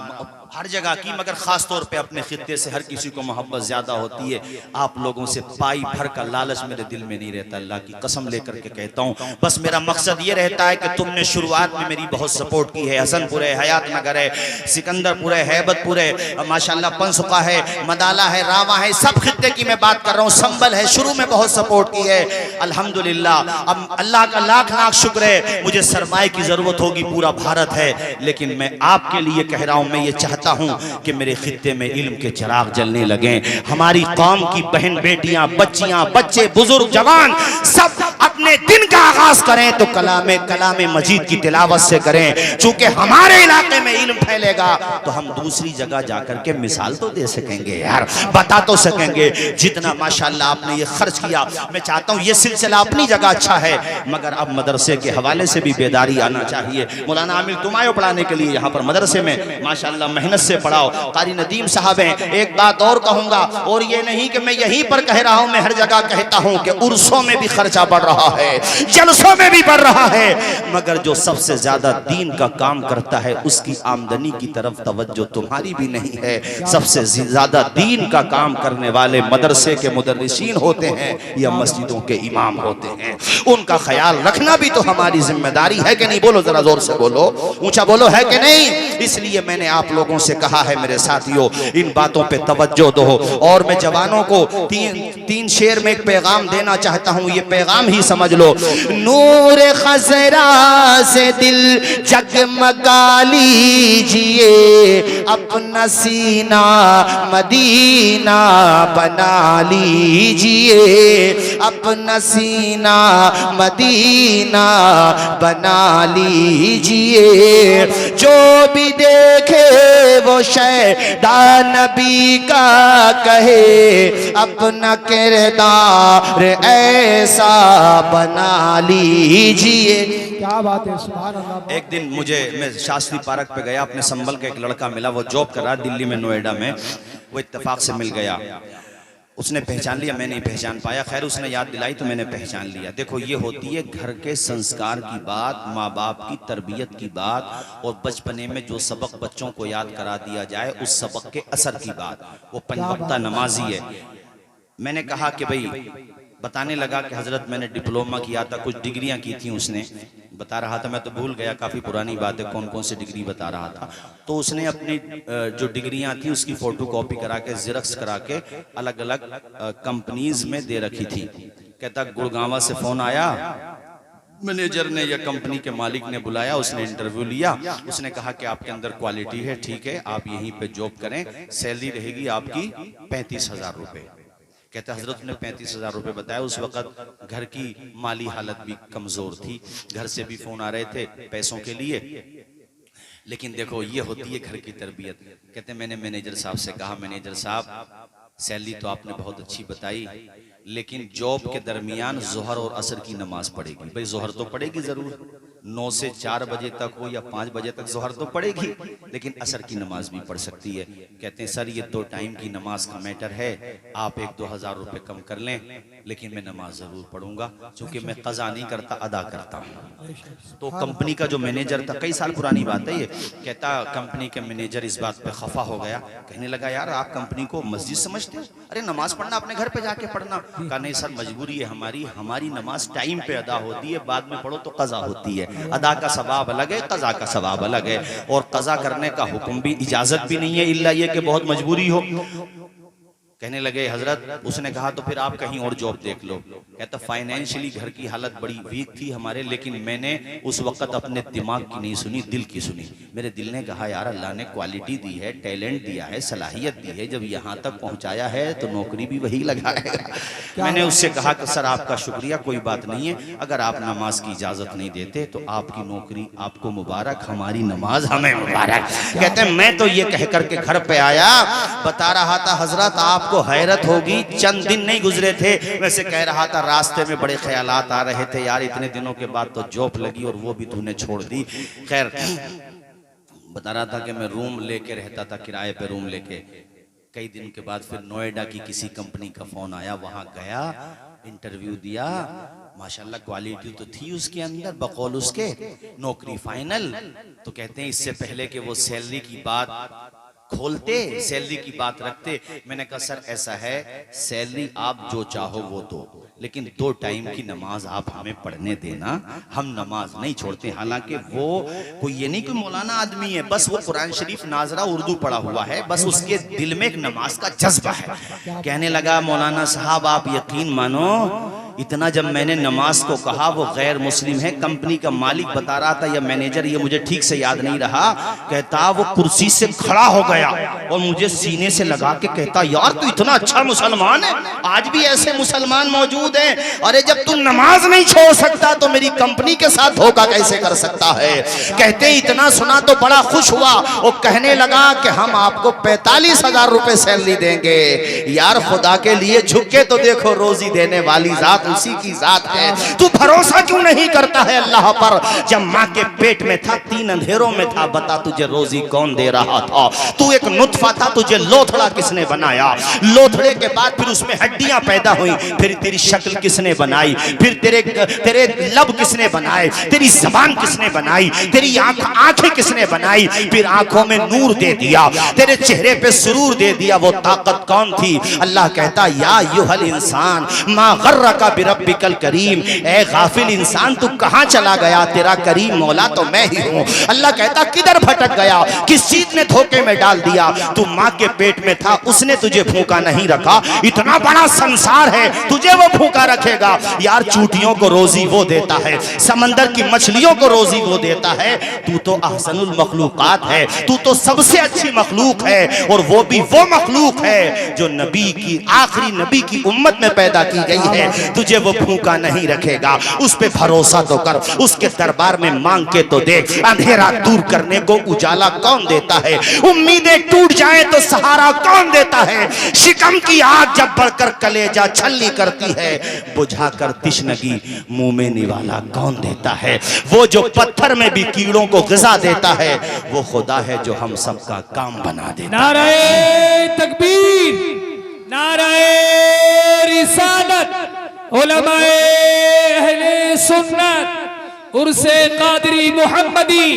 हर जगह की, मगर खास तौर पे अपने खित्ते से हर किसी को मोहब्बत ज्यादा होती है। आप लोगों से पाई भर का लालच मेरे दिल में नहीं रहता, अल्लाह की कसम लेकर के कहता हूँ। बस मेरा मकसद ये रहता है कि तुमने शुरुआत में मेरी बहुत सपोर्ट की है। हसनपुर है, हयात नगर है, सिकंदरपुर है, हैबतपुर है, माशाल्लाह पंसुका है, मदाला है, रावा है, सब खित्ते की मैं बात कर रहा हूँ। संबल है, शुरू में बहुत सपोर्ट की है, अल्हम्दुलिल्लाह। अब अल्लाह का लाख लाख शुक्र है, मुझे सरमाए की जरूरत होगी, पूरा भारत है, लेकिन मैं आपके लिए कह रहा हूं, मैं ये चाहता हूं कि मेरे खित्ते में इल्म के चिराग जलने लगे। हमारी कौम की बहन बेटियां, बच्चियां, बच्चे, बुजुर्ग, जवान सब अपने दिन का आगाज करें तो कलामे मजीद की तिलावत से करें। चूंकि हमारे इलाके में इल्म फैलेगा तो हम दूसरी जगह जाकर के मिसाल तो दे सकेंगे यार, बता तो सकेंगे। जितना माशाल्लाह आपने ये खर्च किया, मैं चाहता हूं ये सिलसिला अपनी जगह अच्छा है, मगर अब मदरसे के हवाले से भी बेदारी आना चाहिए। मौलाना आमिर तुम आए पढ़ाने के लिए यहाँ पर मदरसे में, माशाल्लाह मेहनत से पढ़ाओ। कारी नदीम साहब हैं। एक बात और कहूंगा, और ये नहीं कि मैं यहीं पर कह रहा हूं, मैं हर जगह कहता हूं कि उर्सों में भी खर्चा बढ़ रहा है, जलसों में भी बढ़ रहा है, मगर जो सबसे ज्यादा दीन का काम करता है उसकी आमदनी की तरफ तवज्जो तुम्हारी भी नहीं है। सबसे ज्यादा दीन का काम करने वाले मदरसे के मुदर्रिसीन होते हैं या मस्जिदों के इमाम होते हैं, उनका ख्याल रखना भी तो हमारी जिम्मेदारी है कि नहीं? बोलो जरा जोर से बोलो, ऊंचा बोलो, है कि नहीं? इसलिए मैंने आप लोगों से कहा है मेरे साथियों, इन बातों पे तवज्जो दो। और मैं जवानों को तीन शेर में एक पैगाम देना चाहता हूं, ये पैगाम ही समझ लो। नूर खजरा से दिल जगमगा लीजिए, अपना सीना मदीना बना लीजिए, अपना सीना मदीना बना लीजिए। जो भी देखे वो शैदा नबी का कहे, अपना किरदार ऐसा बना लीजिए। क्या बात है, सुभान अल्लाह। एक दिन मैं शास्त्री पार्क पे गया, अपने संबल का एक लड़का मिला, वो जॉब कर रहा दिल्ली में, नोएडा में, वो इत्तेफाक से मिल गया। उसने पहचान लिया, मैं नहीं पहचान पाया, खैर उसने याद दिलाई तो मैंने पहचान लिया। देखो ये होती है घर के संस्कार की बात, माँ बाप की तरबियत की बात, और बचपने में जो सबक बच्चों को याद करा दिया जाए उस सबक के असर की बात। वो पंचवक्ता नमाजी है। मैंने कहा कि भाई, बताने लगा कि हजरत मैंने डिप्लोमा किया था, कुछ डिग्रियां की थी, उसने बता रहा था, मैं तो भूल गया, काफ़ी पुरानी बात है कौन कौन सी डिग्री बता रहा था। तो उसने अपनी जो डिग्रियां थी उसकी फोटो कॉपी करा के, जिरक्स करा के अलग अलग कंपनीज में दे रखी थी। कहता गुड़गांवा से फोन आया, मैनेजर ने या कंपनी के मालिक ने बुलाया, उसने इंटरव्यू लिया, उसने कहा कि आपके अंदर क्वालिटी है, ठीक है आप यहीं पे जॉब करें, सैलरी रहेगी आपकी 35,000 रुपये। कहते हजरत ने 35,000 रुपये बताया। उस वक्त घर की माली हालत भी कमजोर थी, घर से भी फोन आ रहे थे पैसों के लिए, लेकिन देखो ये होती है घर की तरबियत। कहते मैंने मैनेजर साहब से कहा, मैनेजर साहब सैलरी तो आपने बहुत अच्छी बताई, लेकिन जॉब के दरमियान जोहर और असर की नमाज पड़ेगी। भाई जोहर तो पड़ेगी जरूर, 9 से 4 बजे तक हो या 5 बजे तक जोहर तो पड़ेगी, लेकिन असर की नमाज भी पढ़ सकती है। कहते हैं सर ये 2 टाइम की नमाज का मैटर है, आप 1-2 हज़ार रुपए कम कर लें, लेकिन मैं नमाज जरूर पढ़ूंगा क्योंकि मैं कज़ा नहीं करता, अदा करता हूँ। तो कंपनी का जो मैनेजर था, कई साल पुरानी बात है ये, कहता कंपनी के मैनेजर इस बात पे खफा हो गया, कहने लगा यार आप कंपनी को मस्जिद समझते हो, अरे नमाज पढ़ना अपने घर पे जाके पढ़ना। कहा नहीं सर मजबूरी है हमारी नमाज टाइम पे अदा होती है, बाद में पढ़ो तो कज़ा होती है। अदा का सवाब अलग है, कज़ा का सवाब अलग है, और कज़ा करने का हुक्म भी, इजाजत भी नहीं है, इल्ला ये कि बहुत मजबूरी हो। कहने लगे हजरत, उसने कहा तो फिर आप कहीं और जॉब देख लो। कहता फाइनेंशियली घर की हालत बड़ी वीक थी हमारे, लेकिन मैंने उस वक्त अपने दिमाग की नहीं सुनी, दिल की सुनी। मेरे दिल ने कहा यार अल्लाह ने क्वालिटी दी है, टैलेंट दिया है, सलाहियत दी है, जब यहाँ तक पहुँचाया है तो नौकरी भी वही लगाएगा। मैंने उससे कहा कि सर आपका शुक्रिया, कोई बात नहीं है, अगर आप नमाज की इजाजत नहीं देते तो आपकी नौकरी आपको मुबारक, हमारी नमाज हमें मुबारक। कहते मैं तो ये कह करके घर पे आया, बता रहा था हजरत आप को हैरत होगी, चंद दिन नहीं गुजरे थे, वैसे कह रहा था रास्ते में बड़े ख्यालात आ रहे थे, यार इतने दिनों के बाद तो जॉब लगी और वो भी तूने छोड़ दी। खैर बता रहा था कि मैं रूम लेके रहता था, किराए पे रूम लेके। कई दिन के बाद फिर नोएडा की किसी कंपनी का फोन आया, वहां गया, इंटरव्यू दिया, माशाल्लाह क्वालिटी तो थी उसके अंदर, बकौल उसके नौकरी फाइनल। तो कहते हैं इससे पहले कि वो सैलरी की बात खोलते, सैलरी की बात रखते, मैंने कहा सर ऐसा है, सैलरी आप जो चाहो वो दो, लेकिन 2 टाइम की नमाज आप हमें पढ़ने देना, हम नमाज नहीं छोड़ते। हालांकि वो कोई ये नहीं कोई मौलाना आदमी है, बस वो कुरान शरीफ नाजरा उर्दू पढ़ा हुआ है, बस उसके दिल में एक नमाज का जज्बा है। कहने लगा मौलाना साहब आप यकीन मानो, इतना जब मैंने नमाज को कहा, वो गैर मुस्लिम है, कंपनी का मालिक बता रहा था या मैनेजर, ये मुझे ठीक से याद नहीं रहा, कहता वो कुर्सी से खड़ा हो गया और मुझे सीने से लगा के कहता यार तू इतना अच्छा मुसलमान है, आज भी ऐसे मुसलमान मौजूद हैं, अरे जब तू नमाज नहीं छोड़ सकता तो मेरी कंपनी के साथ धोखा कैसे कर सकता है। कहते इतना सुना तो बड़ा खुश हुआ, वो कहने लगा कि हम आपको 45,000 रुपए सैलरी देंगे। यार खुदा के लिए झुक के तो देखो, रोजी देने वाली जात उसी की जात है, तू भरोसा क्यों नहीं करता है अल्लाह पर। जब माँ के पेट में था, 3 अंधेरों में था, बता तुझे रोजी कौन दे रहा था। तू एक नुत्फा था, तुझे लोथड़ा किसने बनाया, लोथड़े के बाद फिर उसमें हड्डियां पैदा हुई, फिर तेरी शक्ल किसने बनाई, फिर तेरे लब किसने बनाए, तेरी जबान किसने बनाई, तेरी आंखें किसने बनाई, फिर आंखों में नूर दे दिया, तेरे चेहरे पे सुरूर दे दिया, वो ताकत कौन थी। अल्लाह कहता या युहल इंसान मा गर्रका बिरब्बिकल करीम, ए गाफिल इंसान तू कहां चला गया, तेरा करीम मौला तो मैं ही हूं। अल्लाह कहता किधर भटक गया, किस चीज ने धोखे में डाल दिया, तू मां के पेट में था, उसने तुझे भूखा नहीं रखा, इतना बड़ा संसार है, तुझे वो भूखा रखेगा। यार चूटियों को रोजी वो देता है, समंदर की मछलियों को रोजी वो देता है, तू तो अहसनुल मखलूकात है, तू तो सबसे अच्छी मखलूक है, और वो भी वो मखलूक है जो नबी की आखिरी नबी की उम्मत में पैदा की गई है, तुझे वो भूखा नहीं रखेगा। उस पे भरोसा तो कर, उसके दरबार में मांग के तो देख, अंधेरा दूर करने को उजाला कौन देता है, उम्मीदें टूट जाए तो सहारा कौन देता है, शिकम की आग जब बढ़कर कलेजा छलनी करती है, बुझाकर तिश्नगी मुंह में निवाला कौन देता है। वो जो पत्थर में भी कीड़ों को ग़िज़ा देता है, वो खुदा है जो हम सबका काम बना देता है। नारे तकबीर, नारे रिसालत, उलमाए अहले सुन्नत, उर्से कादरी मुहम्मदी,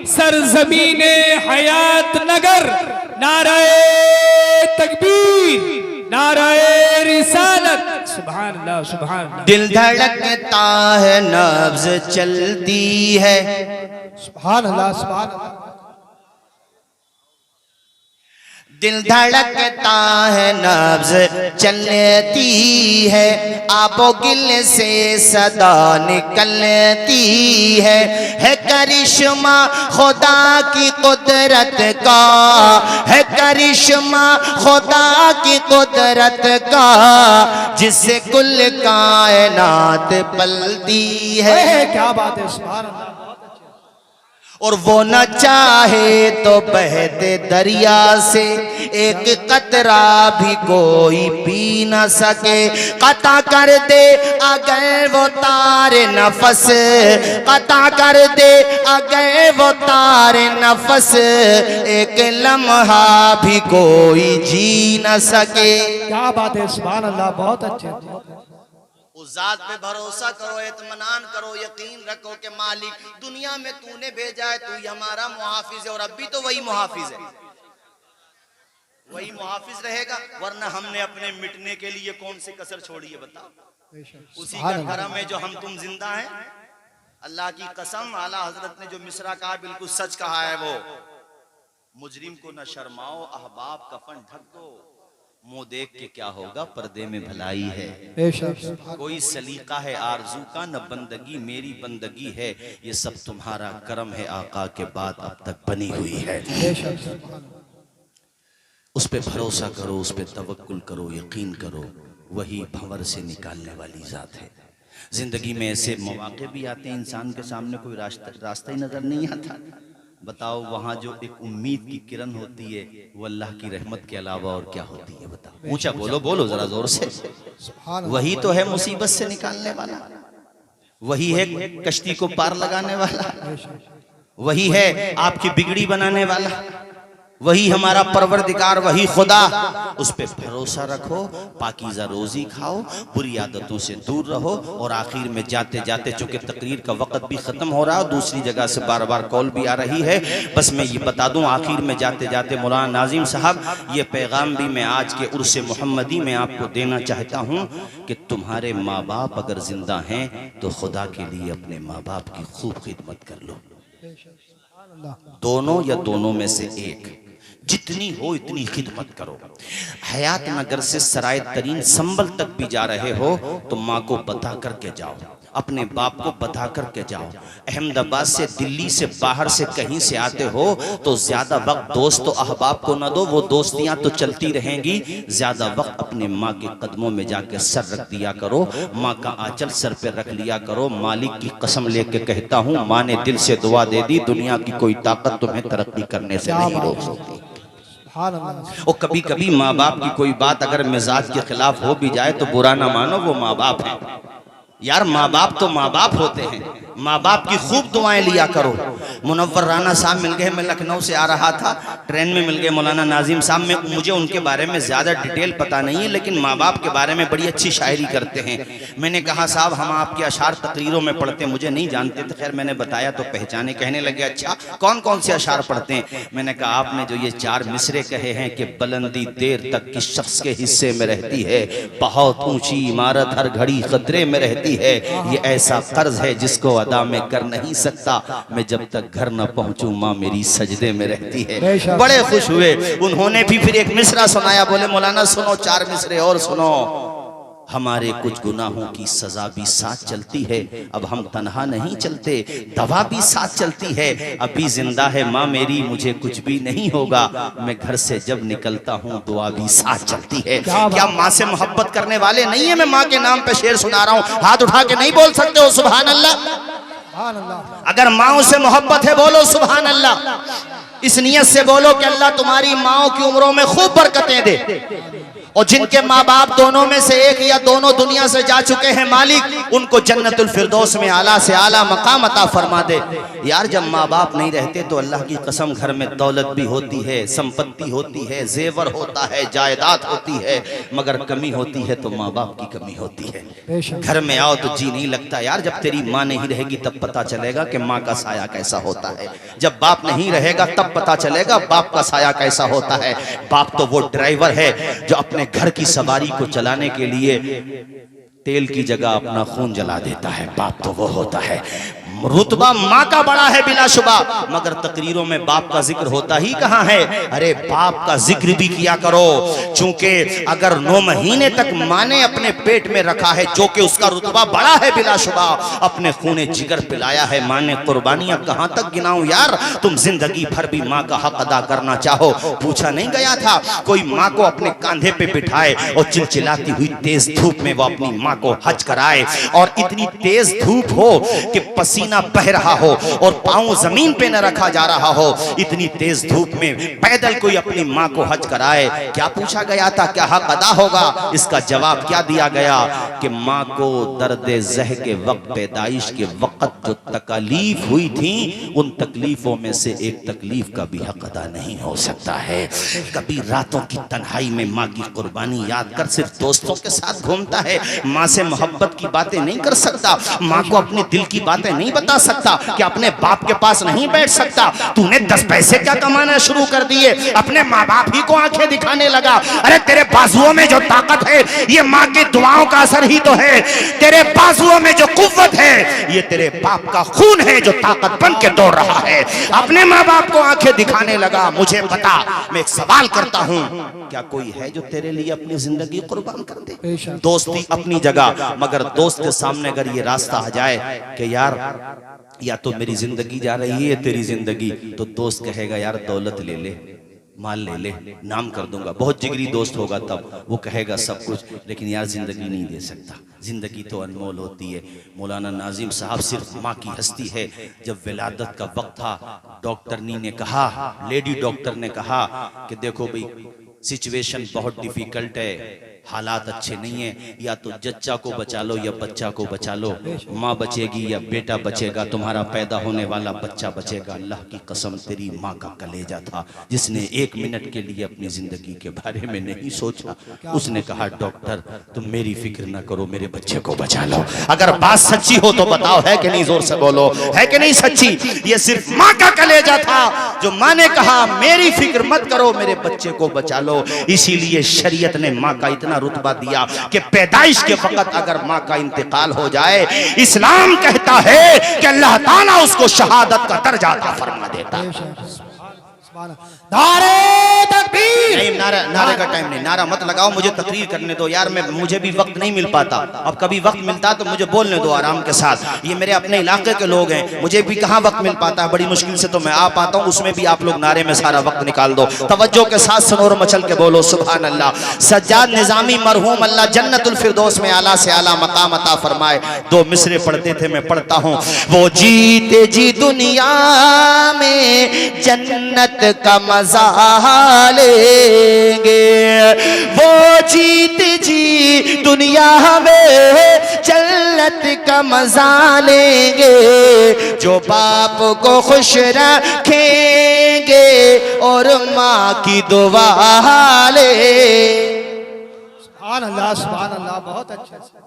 सरजमीने हयात नगर, नारे तकबीर, नारे रिसालत। सुभान अल्लाह, सुभान अल्लाह। दिल धड़कता है, नब्ज चलती है, सुभान अल्लाह, सुभान अल्लाह। दिल धड़कता है, नब्ज चलती है, आबो गिल से सदा निकलती है करिश्मा खुदा की कुदरत का, है करिश्मा खुदा की कुदरत का, जिससे कुल कायनात पलती है। क्या बात है, सुभान अल्लाह। और वो न चाहे तो बहते दरिया से एक कतरा भी कोई पी न सके। कता कर दे अगर वो तारे नफस, कता कर दे अगर वो तारे नफस, एक लम्हा भी कोई जी न सके। क्या बात है, सुभान अल्लाह, बहुत अच्छे। उस जात पे भरोसा करो, इत्मीनान करो, यकीन रखो कि मालिक दुनिया में तूने भेजा है, तू ही हमारा मुहाफिज है। और अब भी तो वही मुहाफिज है, वही मुहाफिज रहेगा, वरना हमने अपने मिटने के लिए कौन सी कसर छोड़ी है बताओ। उसी का करम है जो हम तुम जिंदा हैं। अल्लाह की कसम, आला हजरत ने जो मिसरा कहा बिल्कुल सच कहा है। वो मुजरिम को न शर्माओ अहबाब कफन ढक दो, मुंह देख के क्या होगा पर्दे में भलाई है। कोई सलीका है आरजू का न बंदगी मेरी बंदगी है, ये सब तुम्हारा करम है आका के बाद अब तक बनी हुई है। उस पे भरोसा करो, उस पे तवक्कुल करो, यकीन करो, वही भंवर से निकालने वाली जात है। जिंदगी में ऐसे मौके भी आते हैं इंसान के सामने कोई रास्ता ही नजर नहीं आता। बताओ वहाँ जो एक उम्मीद की किरण होती है वो अल्लाह की रहमत के अलावा और क्या होती है बताओ। ऊंचा बोलो, बोलो जरा जोर से। वही तो है मुसीबत से निकालने वाला, वही है कश्ती को पार लगाने वाला, वही है आपकी बिगड़ी बनाने वाला, वही हमारा परवरदिगार, वही खुदा। उस पे भरोसा रखो, पाकीज़ा रोजी खाओ, बुरी आदतों से दूर रहो। और आखिर में जाते जाते, चूंकि तकरीर का वक्त भी खत्म हो रहा है, दूसरी जगह से बार बार कॉल भी आ रही है, बस मैं ये बता दूं आखिर में जाते जाते मौलाना नाजिम साहब, ये पैगाम भी मैं आज के उर्स मोहम्मदी में आपको देना चाहता हूँ कि तुम्हारे माँ बाप अगर जिंदा हैं तो खुदा के लिए अपने माँ बाप की खूब खिदमत कर लो। दोनों या दोनों में से एक, जितनी हो इतनी खिदमत करो। हयात नगर से सराय तरीन संबल तक भी जा रहे हो तो माँ को बता करके जाओ, अपने बाप को बता करके जाओ। अहमदाबाद से, दिल्ली से, बाहर से कहीं से आते हो तो ज्यादा वक्त दोस्त अहबाब को न दो, वो दोस्तियां तो चलती रहेंगी। ज्यादा वक्त अपने माँ के कदमों में जाके सर रख दिया करो, माँ का आंचल सर पे रख लिया करो। मालिक की कसम लेके कहता हूँ, माँ ने दिल से दुआ दे दी, दुनिया की कोई ताकत तुम्हें तरक्की करने से नहीं रोक सकती। और कभी कभी माँ बाप की कोई बात अगर मिजाज के खिलाफ हो भी जाए तो बुरा ना मानो, वो माँ बाप है यार। माँ बाप तो माँ बाप होते हैं, माँ बाप की खूब दुआएं लिया करो। मुनव्वर राना साहब मिल गए, मैं लखनऊ से आ रहा था, ट्रेन में मिल गए मौलाना नाजिम साहब में। मुझे उनके बारे में ज़्यादा डिटेल पता नहीं है, लेकिन माँ बाप के बारे में बड़ी अच्छी शायरी करते हैं। मैंने कहा साहब हम आपके अशार तकरीरों में पढ़ते, मुझे नहीं जानते थे, खैर मैंने बताया तो पहचाने। कहने लगे अच्छा कौन कौन से अशार पढ़ते हैं। मैंने कहा आपने जो ये 4 मिसरे कहे हैं कि बुलंदी देर तक किस शख्स के हिस्से में रहती है, बहुत ऊंची इमारत हर घड़ी खतरे में रहती है, ये ऐसा कर्ज है जिसको अदा में कर नहीं सकता, मैं जब तक घर न पहुंचूं माँ मेरी सजदे में रहती है। बड़े खुश हुए, उन्होंने भी फिर एक मिसरा सुनाया, बोले मौलाना सुनो 4 मिसरे और सुनो। हमारे कुछ गुनाहों की सजा भी साथ चलती है, अब हम तन्हा नहीं चलते, दवा भी साथ चलती है, अभी जिंदा है माँ मेरी, मुझे कुछ भी नहीं होगा, मैं घर से जब निकलता हूँ दुआ भी साथ चलती है। क्या माँ से मोहब्बत करने वाले नहीं है? मैं माँ के नाम पे शेर सुना रहा हूँ, हाथ उठा के नहीं बोल सकते हो सुभान अल्लाह? अगर माँ से मोहब्बत है बोलो सुभान अल्लाह। इस नियत से बोलो कि अल्लाह तुम्हारी माओ की उम्रों में खूब बरकतें दे, और जिनके माँ बाप दोनों में से एक या दोनों दुनिया से जा चुके हैं, मालिक उनको जन्नतुल फिरदौस में आला से आला मकाम अता फरमा दे। यार जब माँ बाप नहीं रहते तो अल्लाह की कसम घर में दौलत भी होती है, संपत्ति होती है, जेवर होता है, जायदाद होती है, मगर कमी होती है तो माँ बाप की कमी होती है। घर में आओ तो जी नहीं लगता यार, जब तेरी माँ नहीं रहेगी तब पता चलेगा कि माँ का साया कैसा होता है, जब बाप नहीं रहेगा तब पता चलेगा बाप का साया कैसा होता है। बाप तो वो ड्राइवर है जो अपने घर की सवारी को चलाने के लिए तेल की जगह अपना खून जला देता है, बाप तो वो होता है। रुतबा माँ का बड़ा है बिलाशुबा, मगर तकरीरों में बाप का जिक्र होता ही कहाँ है। अरे बाप का जिक्र भी किया करो, चूंकि अगर 9 महीने तक माँ ने अपने पेट में रखा है, जो कि उसका रुतबा बड़ा है बिलाशुबा, अपने खूने जिगर पिलाया है माँ ने, कुर्बानियां कहाँ तक गिनाऊं यार। तुम जिंदगी भर भी माँ का हक अदा करना चाहो, पूछा नहीं गया था कोई माँ को अपने कांधे पे बिठाए और चिलचिलाती हुई तेज धूप में वो अपनी माँ माँ को हज कराए और इतनी तेज धूप हो कि पसीना बह रहा हो और पांव जमीन पे न रखा जा रहा हो, इतनी तेज धूप में पैदल कोई अपनी माँ को हज कराए। क्या पूछा गया था, क्या हक अदा होगा? इसका जवाब क्या दिया गया कि माँ को दर्द जह के वक्त, पैदाइश के वक्त जो तकलीफ हुई थी, उन तकलीफों में से एक तकलीफ का भी हक अदा नहीं हो सकता है। कभी रातों की तन्हाई में माँ की कुर्बानी याद कर सिर्फ दोस्तों के साथ घूमता है, माँ से मोहब्बत की बातें नहीं कर सकता, माँ को अपने दिल की बातें नहीं बता सकता, कि अपने बाप के पास नहीं बैठ सकता। तूने 10 पैसे क्या कमाना शुरू कर दिए, अपने माँ बाप ही को आंखें दिखाने लगा। अरे तेरे बाजुओं में जो ताकत है ये माँ की दुआओं का असर ही तो है। तेरे बाजुओं में जो कुव्वत है ये तेरे बाप का खून है जो ताकत बन के दौड़ रहा है। अपने माँ बाप को आंखें दिखाने लगा। मुझे बता, मैं एक सवाल करता हूँ, क्या कोई है जो तेरे लिए अपनी जिंदगी कुर्बान कर दे? दोस्ती अपनी जगह, मगर दोस्त के सामने अगर ये रास्ता आ जाए कि यार या तो मेरी जिंदगी जा रही है तेरी जिंदगी, तो दोस्त कहेगा यार दौलत ले ले, माल ले ले, नाम कर दूंगा। बहुत जिगरी दोस्त होगा तब वो कहेगा सब कुछ, लेकिन यार जिंदगी नहीं दे सकता। जिंदगी तो अनमोल होती है। मौलाना नाजिम साहब सिर्फ माँ की हस्ती है। जब विलादत का वक्त था, डॉक्टरनी ने कहा, लेडी डॉक्टर ने कहा कि देखो भाई सिचुएशन बहुत डिफिकल्ट है, हालात अच्छे नहीं है, या तो जच्चा को बचा लो या बच्चा को बचा लो। माँ बचेगी या बेटा बचेगा, तुम्हारा पैदा होने वाला बच्चा बचेगा। अल्लाह की कसम तेरी माँ का कलेजा था जिसने 1 मिनट के लिए अपनी जिंदगी के बारे में नहीं सोचा। उसने कहा डॉक्टर तुम मेरी फिक्र ना करो, मेरे बच्चे को बचा लो। अगर बात सच्ची हो तो बताओ, है कि नहीं? जोर से बोलो, है कि नहीं सच्ची? ये सिर्फ माँ का कलेजा था जो माँ ने कहा मेरी फिक्र मत करो, मेरे बच्चे को बचा लो। इसीलिए शरीयत ने माँ का इतना रुतबा दिया कि पैदाइश के वक्त अगर माँ का इंतकाल हो जाए, इस्लाम कहता है कि अल्लाह ताला उसको शहादत का दर्जा अता फरमा देता है। नारे तकबीर। नहीं, नारे का टाइम नहीं, नारा मत लगाओ, मुझे तकरीर करने दो यार। मुझे भी वक्त नहीं मिल पाता। अब कभी वक्त मिलता तो मुझे बोलने दो आराम के साथ। ये मेरे अपने इलाके के लोग हैं, मुझे भी कहाँ वक्त मिल पाता है, बड़ी मुश्किल से तो मैं आ पाता हूँ। उसमें भी आप लोग नारे में सारा वक्त निकाल दो। तवज्जो के साथ सनोर मचल के बोलो सुभान अल्लाह। सज्जाद निजामी मरहूम अल्लाह जन्नतुल फिरदौस में आला से आला मकाम अता फरमाए। 2 मिसरे पढ़ते थे, मैं पढ़ता हूँ। वो जीते जी दुनिया में जन्नत का मजा लेंगे, वो जीत जी दुनिया में जन्नत का मजा लेंगे, जो बाप को खुश रखेंगे और माँ की दुआ ले। सुभान अल्लाह, बहुत अच्छे से।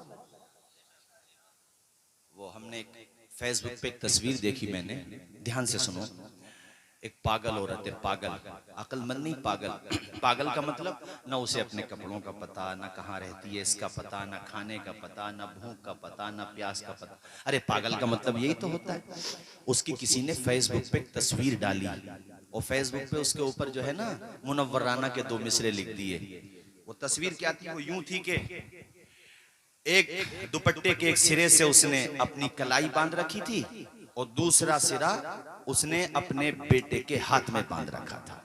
वो हमने फेसबुक पे एक तस्वीर देखी, मैंने ध्यान से सुनो। एक पागल औरत है, पागल, अक्लमंद नहीं, पागल। पागल का मतलब ना उसे अपने कपड़ों का पता, ना कहाँ रहती है इसका पता, ना खाने का पता, ना भूख का पता, ना प्यास का पता। अरे पागल का मतलब यही तो होता है। उसकी किसी ने फेसबुक पे एक तस्वीर डाली और फेसबुक पे उसके ऊपर जो है ना मुनव्वराना के 2 मिसरे लिख दिए। वो तस्वीर क्या थी? वो यूं थी कि एक दुपट्टे के एक सिरे से उसने अपनी कलाई बांध रखी थी और दूसरा सिरा उसने अपने बेटे के हाथ में बांध रखा था।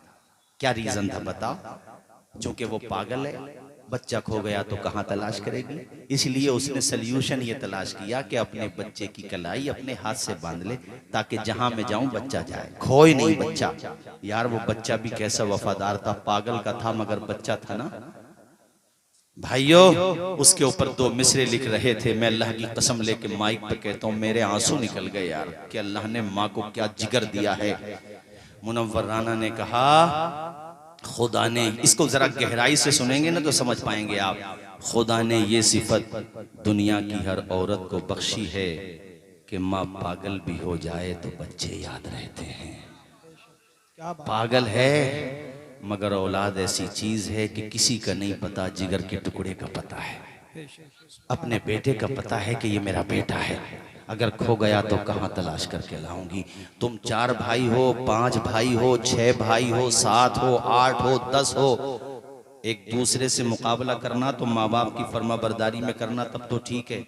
क्या रीजन था बताओ? क्योंकि वो पागल है, बच्चा खो गया तो कहां तलाश करेगी, इसलिए उसने सल्यूशन ये तलाश किया कि अपने बच्चे की कलाई अपने हाथ से बांध ले ताकि जहां मैं जाऊं बच्चा जाए, खोए नहीं बच्चा। यार वो बच्चा भी कैसा वफादार था, पागल का था मगर बच्चा था ना भाइयों। उसके ऊपर 2 मिसरे लिख रहे थे। मैं अल्लाह की कसम लेके माइक पे कहता हूँ मेरे आंसू निकल गए यार कि अल्लाह ने माँ को क्या जिगर दिया है। मुनव्वर राना ने कहा खुदा ने, इसको जरा गहराई से सुनेंगे ना तो समझ पाएंगे आप। खुदा ने ये सिफत दुनिया की हर औरत को बख्शी है कि माँ पागल भी हो जाए तो बच्चे याद रहते हैं। पागल है मगर औलाद ऐसी चीज है कि किसी का नहीं पता, जिगर के टुकड़े का पता है, अपने बेटे का पता है कि ये मेरा बेटा है। अगर खो गया तो कहाँ तलाश करके लाऊंगी। तुम 4 भाई हो, 5 भाई हो, 6 भाई हो, 7 हो, 8 हो, 10 हो, एक दूसरे से मुकाबला करना तो माँ बाप की फर्मा बरदारी में करना तब तो ठीक है,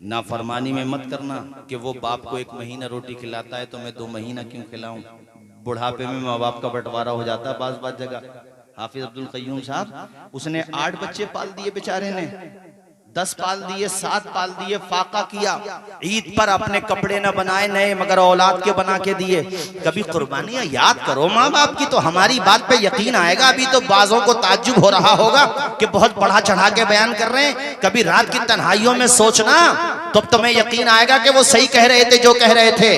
ना फरमानी में मत करना कि वो बाप को 1 महीना रोटी खिलाता है तो मैं 2 महीना क्यों खिलाऊं। बुढ़ापे में माँ बाप का बंटवारा हो जाता है बाज जगह। हाफिज अब्दुल कय्यूम साहब, उसने 8 बच्चे पाल दिए बेचारे ने, 10 पाल दिए, 7 पाल दिए, फाका किया। ईद पर अपने कपड़े न बनाए नए, मगर औलाद के बना के दिए। कभी कुर्बानियां याद करो माँ बाप की, तो हमारी बात पे यकीन आएगा। अभी तो बाजों को ताज्जुब हो रहा होगा कि बहुत बढ़ा चढ़ा के बयान कर रहे हैं। कभी रात की तन्हाइयों में सोचना, तो तुम्हें यकीन आएगा कि वो सही कह रहे थे जो कह रहे थे।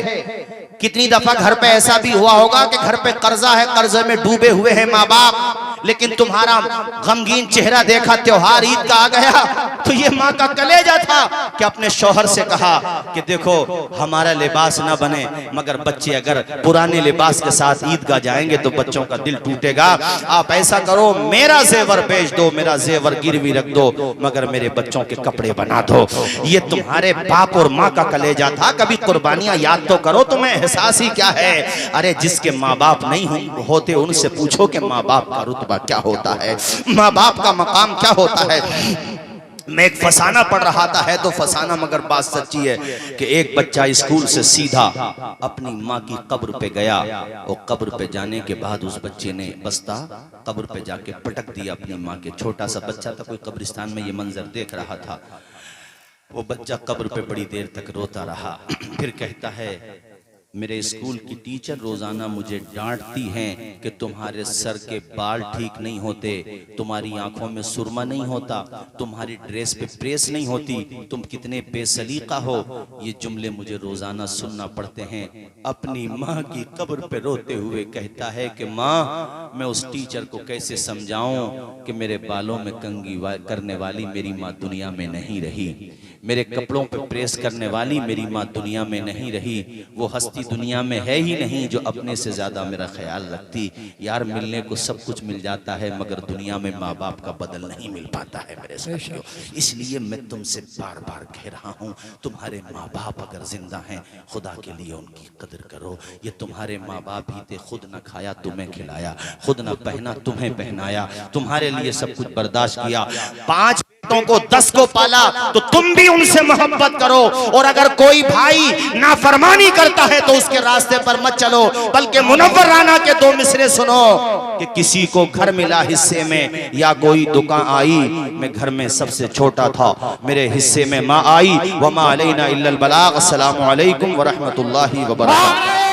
कितनी दफा घर पे ऐसा भी हुआ होगा कि घर पे कर्जा है, कर्जे में डूबे हुए हैं माँ बाप, लेकिन तुम्हारा गमगीन चेहरा देखा, त्योहार ईद का आ गया, तो ये माँ का कलेजा था कि अपने शौहर से कहा कि देखो हमारा लिबास ना बने, मगर बच्चे अगर पुराने लिबास के साथ ईदगाह जाएंगे तो बच्चों का दिल टूटेगा। आप ऐसा करो, मेरा जेवर बेच दो, मेरा जेवर गिरवी रख दो, मगर मेरे बच्चों के कपड़े बना दो। ये तुम्हारे बाप और माँ का कलेजा था। कभी कुर्बानियां याद तो करो, तुम्हें एहसास ही क्या है। अरे जिसके माँ बाप नहीं होते उनसे पूछो कि माँ बाप का रुतबा क्या होता है, माँ बाप का मकाम क्या होता है। मैं एक फसाना पढ़ रहा था, है तो फसाना मगर बात सच्ची है कि एक बच्चा स्कूल से सीधा अपनी माँ की कब्र पे गया, और कब्र पे जाने के बाद उस बच्चे ने बस्ता कब्र पे जाके पटक दिया अपनी माँ के। छोटा सा बच्चा था, कोई कब्रिस्तान में ये मंजर देख रहा था। वो बच्चा कब्र पे बड़ी देर तक रोता रहा। फिर कहता है, मेरे स्कूल की टीचर रोजाना मुझे डांटती हैं कि तुम्हारे सर के बाल ठीक नहीं होते, तुम्हारी आंखों में सुरमा नहीं होता, तुम्हारी ड्रेस पे प्रेस नहीं होती, तुम कितने बेसलीका हो। ये जुमले मुझे रोजाना सुनना पड़ते हैं। अपनी माँ की कब्र पे रोते हुए कहता है कि माँ, मैं उस टीचर को कैसे समझाऊं कि मेरे बालों में कंघी करने वाली मेरी माँ दुनिया में नहीं रही, मेरे कपड़ों पे प्रेस करने वाली मेरी माँ दुनिया में नहीं रही, वो हस्ती दुनिया में है ही नहीं जो अपने से ज्यादा मेरा ख्याल रखती। यार मिलने को सब कुछ मिल जाता है, मगर दुनिया में माँ बाप का बदल नहीं मिल पाता है मेरे साथियों। इसलिए मैं तुमसे बार बार कह रहा हूँ, तुम्हारे माँ बाप अगर जिंदा हैं, खुदा के लिए उनकी कदर करो। ये तुम्हारे माँ बाप ही थे, खुद न खाया तुम्हें खिलाया, खुद न पहना तुम्हें पहनाया, तुम्हारे लिए सब कुछ बर्दाश्त किया। 5 को 10 को पाला, तो तुम भी उनसे मोहब्बत करो। और अगर कोई भाई नाफरमानी करता है तो उसके रास्ते पर मत चलो, बल्कि मुनव्वर राना के 2 मिसरे सुनो कि किसी को घर मिला हिस्से में या कोई दुकान आई, मैं घर में सबसे छोटा था, मेरे हिस्से में माँ आई, वमा अलैना इल्लल बलाग। अस्सलामु अलैकुम व रहमतुल्लाहि व बरकातहू।